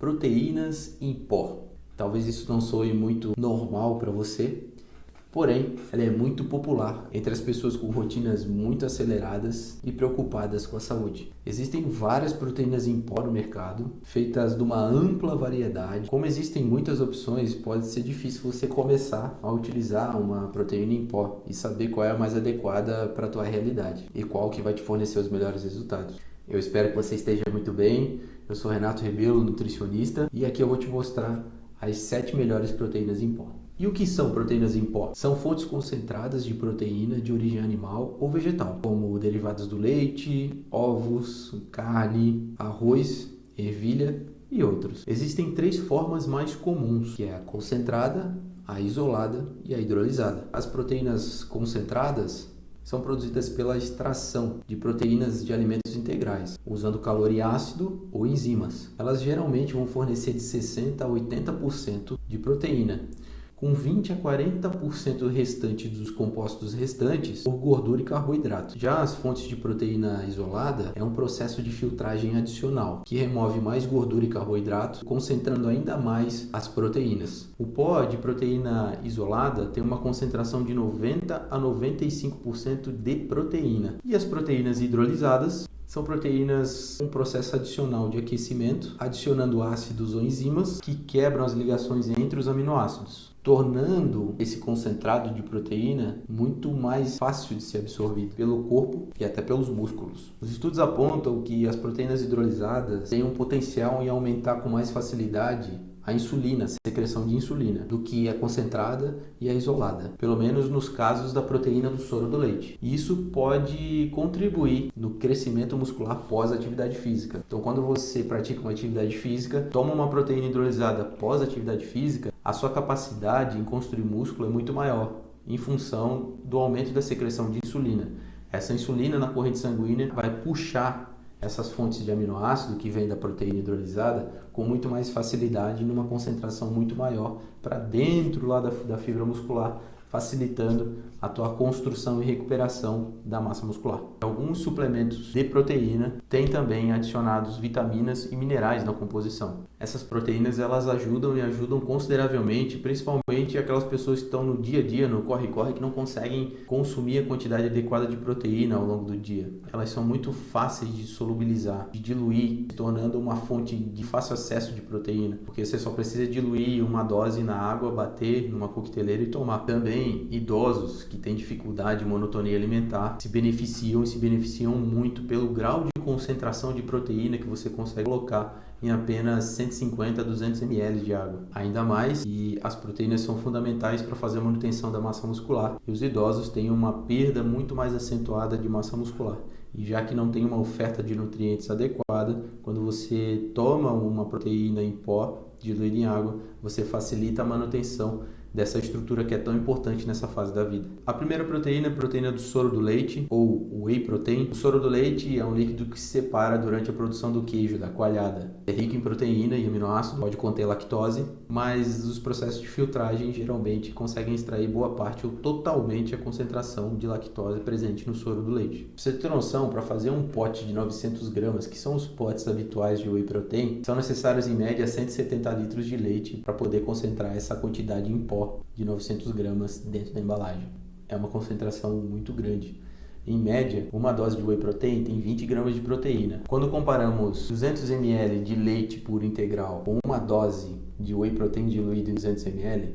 proteínas em pó. Talvez isso não soe muito normal para você, porém, ela é muito popular entre as pessoas com rotinas muito aceleradas e preocupadas com a saúde. Existem várias proteínas em pó no mercado, feitas de uma ampla variedade. Como existem muitas opções, pode ser difícil você começar a utilizar uma proteína em pó e saber qual é a mais adequada para a tua realidade e qual que vai te fornecer os melhores resultados. Eu espero que você esteja muito bem. Eu sou Renato Rebelo, nutricionista, e aqui eu vou te mostrar as 7 melhores proteínas em pó. E o que são proteínas em pó? São fontes concentradas de proteína de origem animal ou vegetal, como derivados do leite, ovos, carne, arroz, ervilha e outros. Existem 3 formas mais comuns, que é a concentrada, a isolada e a hidrolisada. As proteínas concentradas são produzidas pela extração de proteínas de alimentos integrais, usando calor e ácido ou enzimas. Elas geralmente vão fornecer de 60% a 80% de proteína, com 20% a 40% restante dos compostos restantes por gordura e carboidrato. Já as fontes de proteína isolada é um processo de filtragem adicional, que remove mais gordura e carboidrato, concentrando ainda mais as proteínas. O pó de proteína isolada tem uma concentração de 90% a 95% de proteína. E as proteínas hidrolisadas são proteínas com processo adicional de aquecimento, adicionando ácidos ou enzimas que quebram as ligações entre os aminoácidos, tornando esse concentrado de proteína muito mais fácil de ser absorvido pelo corpo e até pelos músculos. Os estudos apontam que as proteínas hidrolisadas têm um potencial em aumentar com mais facilidade a insulina, a secreção de insulina, do que a concentrada e a isolada, pelo menos nos casos da proteína do soro do leite. E isso pode contribuir no crescimento muscular pós-atividade física. Então, quando você pratica uma atividade física, toma uma proteína hidrolisada pós-atividade física, a sua capacidade em construir músculo é muito maior, em função do aumento da secreção de insulina. Essa insulina na corrente sanguínea vai puxar essas fontes de aminoácido que vêm da proteína hidrolisada com muito mais facilidade numa concentração muito maior para dentro lá da fibra muscular, facilitando a tua construção e recuperação da massa muscular. Alguns suplementos de proteína têm também adicionados vitaminas e minerais na composição. Essas proteínas elas ajudam consideravelmente, principalmente aquelas pessoas que estão no dia a dia, no corre-corre, que não conseguem consumir a quantidade adequada de proteína ao longo do dia. Elas são muito fáceis de solubilizar, de diluir, se tornando uma fonte de fácil acesso de proteína, porque você só precisa diluir uma dose na água, bater numa coqueteleira e tomar. Também idosos que têm dificuldade de monotonia alimentar se beneficiam muito pelo grau de concentração de proteína que você consegue colocar em apenas 150 a 200 ml de água. Ainda mais que as proteínas são fundamentais para fazer a manutenção da massa muscular e os idosos têm uma perda muito mais acentuada de massa muscular. E já que não tem uma oferta de nutrientes adequada, quando você toma uma proteína em pó diluída em água, você facilita a manutenção dessa estrutura que é tão importante nessa fase da vida. A primeira proteína é a proteína do soro do leite, ou whey protein. O soro do leite é um líquido que se separa durante a produção do queijo, da coalhada. É rico em proteína e aminoácido, pode conter lactose, mas os processos de filtragem geralmente conseguem extrair boa parte ou totalmente a concentração de lactose presente no soro do leite. Pra você ter noção, para fazer um pote de 900 gramas, que são os potes habituais de whey protein, são necessários em média 170 litros de leite para poder concentrar essa quantidade em pó de 900 gramas dentro da embalagem. É uma concentração muito grande. Em média, uma dose de whey protein tem 20 gramas de proteína. Quando comparamos 200 ml de leite puro integral com uma dose de whey protein diluído em 200 ml,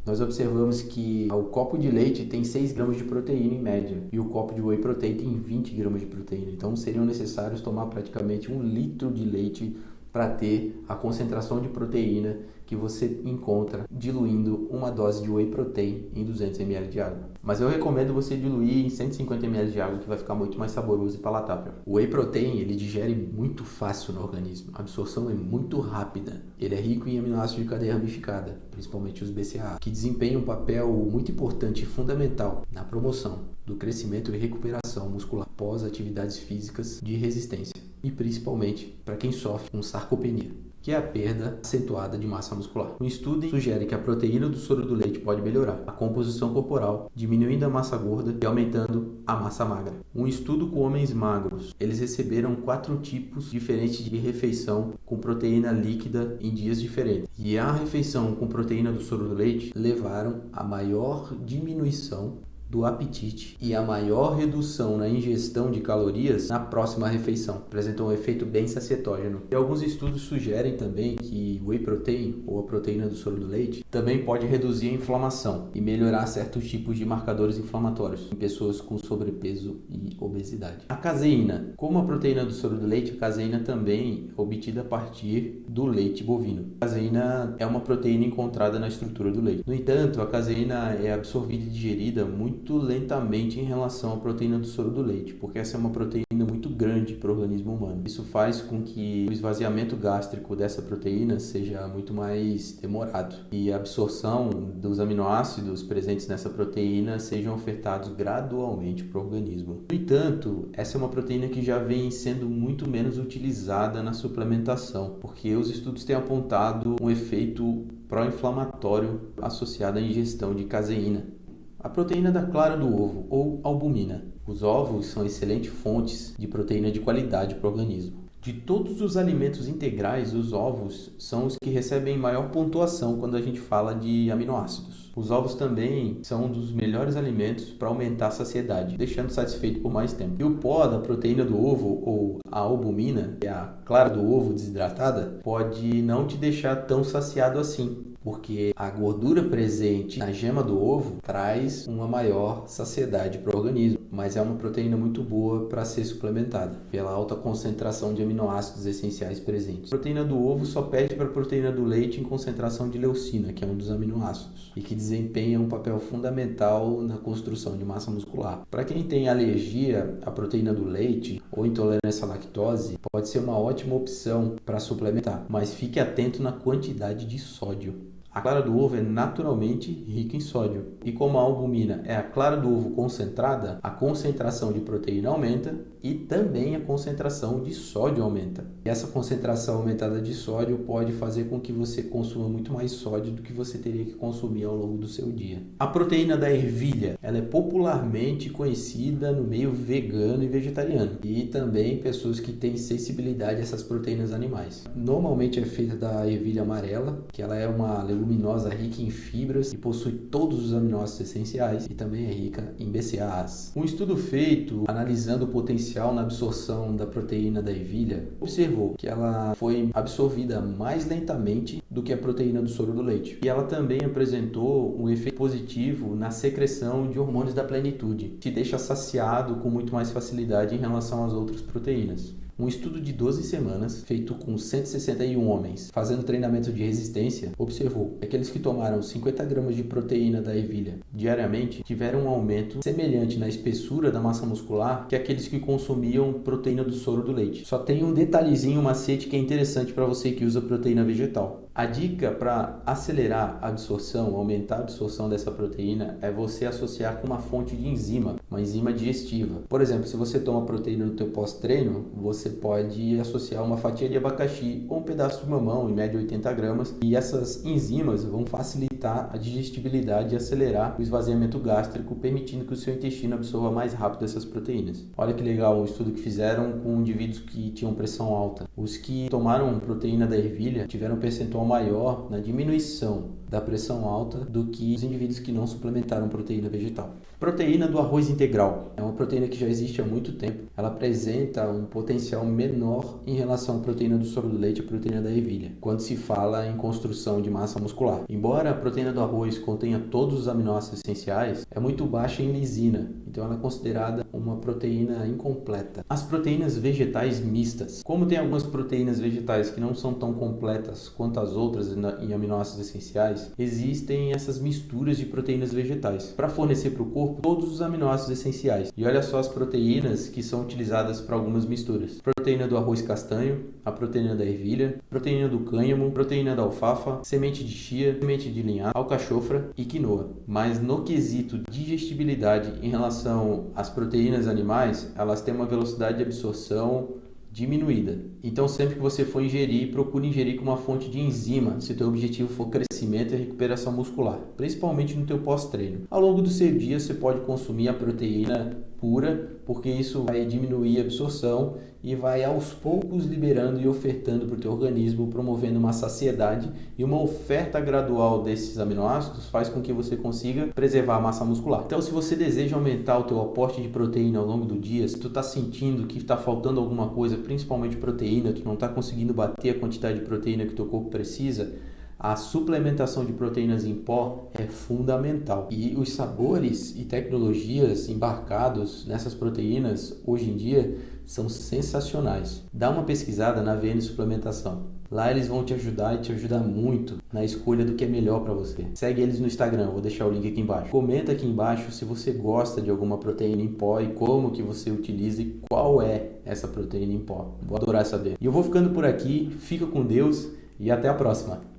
nós observamos que o copo de leite tem 6 gramas de proteína em média e o copo de whey protein tem 20 gramas de proteína. Então seriam necessários tomar praticamente 1 litro de leite para ter a concentração de proteína que você encontra diluindo uma dose de whey protein em 200 ml de água. Mas eu recomendo você diluir em 150 ml de água, que vai ficar muito mais saboroso e palatável. O whey protein, ele digere muito fácil no organismo. A absorção é muito rápida. Ele é rico em aminoácidos de cadeia ramificada, principalmente os BCAA, que desempenham um papel muito importante e fundamental na promoção do crescimento e recuperação muscular pós atividades físicas de resistência, e principalmente para quem sofre com sarcopenia. que é a perda acentuada de massa muscular. Um estudo sugere que a proteína do soro do leite pode melhorar a composição corporal, diminuindo a massa gorda e aumentando a massa magra. Um estudo com homens magros, eles receberam 4 tipos diferentes de refeição com proteína líquida em dias diferentes. E a refeição com proteína do soro do leite levaram a maior diminuição do apetite e a maior redução na ingestão de calorias na próxima refeição. Apresentou um efeito bem sacietógeno. E alguns estudos sugerem também que o whey protein, ou a proteína do soro do leite, também pode reduzir a inflamação e melhorar certos tipos de marcadores inflamatórios em pessoas com sobrepeso e obesidade. A caseína. Como a proteína do soro do leite, a caseína também é obtida a partir do leite bovino. A caseína é uma proteína encontrada na estrutura do leite. No entanto, a caseína é absorvida e digerida muito lentamente em relação à proteína do soro do leite, porque essa é uma proteína muito grande para o organismo humano. Isso faz com que o esvaziamento gástrico dessa proteína seja muito mais demorado e a absorção dos aminoácidos presentes nessa proteína sejam ofertados gradualmente para o organismo. No entanto, essa é uma proteína que já vem sendo muito menos utilizada na suplementação, porque os estudos têm apontado um efeito pró-inflamatório associado à ingestão de caseína. A proteína da clara do ovo, ou albumina. Os ovos são excelentes fontes de proteína de qualidade para o organismo. De todos os alimentos integrais, os ovos são os que recebem maior pontuação quando a gente fala de aminoácidos. Os ovos também são um dos melhores alimentos para aumentar a saciedade, deixando satisfeito por mais tempo. E o pó da proteína do ovo, ou a albumina, que é a clara do ovo desidratada, pode não te deixar tão saciado assim, porque a gordura presente na gema do ovo traz uma maior saciedade para o organismo, mas é uma proteína muito boa para ser suplementada, pela alta concentração de aminoácidos essenciais presentes. A proteína do ovo só perde para a proteína do leite em concentração de leucina, que é um dos aminoácidos, e que desempenha um papel fundamental na construção de massa muscular. Para quem tem alergia à proteína do leite ou intolerância à lactose, pode ser uma ótima opção para suplementar, mas fique atento na quantidade de sódio. A clara do ovo é naturalmente rica em sódio. E como a albumina é a clara do ovo concentrada, a concentração de proteína aumenta e também a concentração de sódio aumenta. E essa concentração aumentada de sódio pode fazer com que você consuma muito mais sódio do que você teria que consumir ao longo do seu dia. A proteína da ervilha, ela é popularmente conhecida no meio vegano e vegetariano. E também pessoas que têm sensibilidade a essas proteínas animais. Normalmente é feita da ervilha amarela, que ela é uma leguminosa rica em fibras e possui todos os aminoácidos essenciais e também é rica em BCAAs. Um estudo feito analisando o potencial na absorção da proteína da ervilha observou que ela foi absorvida mais lentamente do que a proteína do soro do leite. E ela também apresentou um efeito positivo na secreção de hormônios da plenitude, que deixa saciado com muito mais facilidade em relação às outras proteínas. Um estudo de 12 semanas, feito com 161 homens, fazendo treinamento de resistência, observou que aqueles que tomaram 50 gramas de proteína da ervilha diariamente tiveram um aumento semelhante na espessura da massa muscular que aqueles que consumiam proteína do soro do leite. Só tem um detalhezinho, um macete que é interessante para você que usa proteína vegetal. A dica para acelerar a absorção, aumentar a absorção dessa proteína é você associar com uma fonte de enzima, uma enzima digestiva. Por exemplo, se você toma proteína no teu pós-treino, você pode associar uma fatia de abacaxi ou um pedaço de mamão, em média 80 gramas, e essas enzimas vão facilitar a digestibilidade e acelerar o esvaziamento gástrico, permitindo que o seu intestino absorva mais rápido essas proteínas. Olha que legal o estudo que fizeram com indivíduos que tinham pressão alta. Os que tomaram proteína da ervilha tiveram um percentual maior na diminuição da pressão alta do que os indivíduos que não suplementaram proteína vegetal. Proteína do arroz integral é uma proteína que já existe há muito tempo. Ela apresenta um potencial menor em relação à proteína do soro do leite e à proteína da ervilha, quando se fala em construção de massa muscular. Embora a proteína do arroz contenha todos os aminoácidos essenciais, é muito baixa em lisina, então ela é considerada uma proteína incompleta. As proteínas vegetais mistas. Como tem algumas proteínas vegetais que não são tão completas quanto as outras em aminoácidos essenciais, existem essas misturas de proteínas vegetais para fornecer para o corpo todos os aminoácidos essenciais. E olha só as proteínas que são utilizadas para algumas misturas. Proteína do arroz castanho, a proteína da ervilha, proteína do cânhamo, proteína da alfafa, semente de chia, semente de linhaça, alcachofra e quinoa. Mas no quesito digestibilidade em relação às proteínas animais, elas têm uma velocidade de absorção diminuída. Então, sempre que você for ingerir, procure ingerir com uma fonte de enzima, se o teu objetivo for crescimento e recuperação muscular, principalmente no teu pós-treino. Ao longo do seu dia, você pode consumir a proteína pura, porque isso vai diminuir a absorção e vai aos poucos liberando e ofertando para o teu organismo, promovendo uma saciedade, e uma oferta gradual desses aminoácidos faz com que você consiga preservar a massa muscular. Então, se você deseja aumentar o teu aporte de proteína ao longo do dia, se tu está sentindo que está faltando alguma coisa, principalmente proteína, tu não está conseguindo bater a quantidade de proteína que o teu corpo precisa, a suplementação de proteínas em pó é fundamental. E os sabores e tecnologias embarcados nessas proteínas hoje em dia são sensacionais. Dá uma pesquisada na VN Suplementação. Lá eles vão te ajudar e te ajudar muito na escolha do que é melhor para você. Segue eles no Instagram, vou deixar o link aqui embaixo. Comenta aqui embaixo se você gosta de alguma proteína em pó e como que você utiliza e qual é essa proteína em pó. Vou adorar saber. E eu vou ficando por aqui, fica com Deus e até a próxima.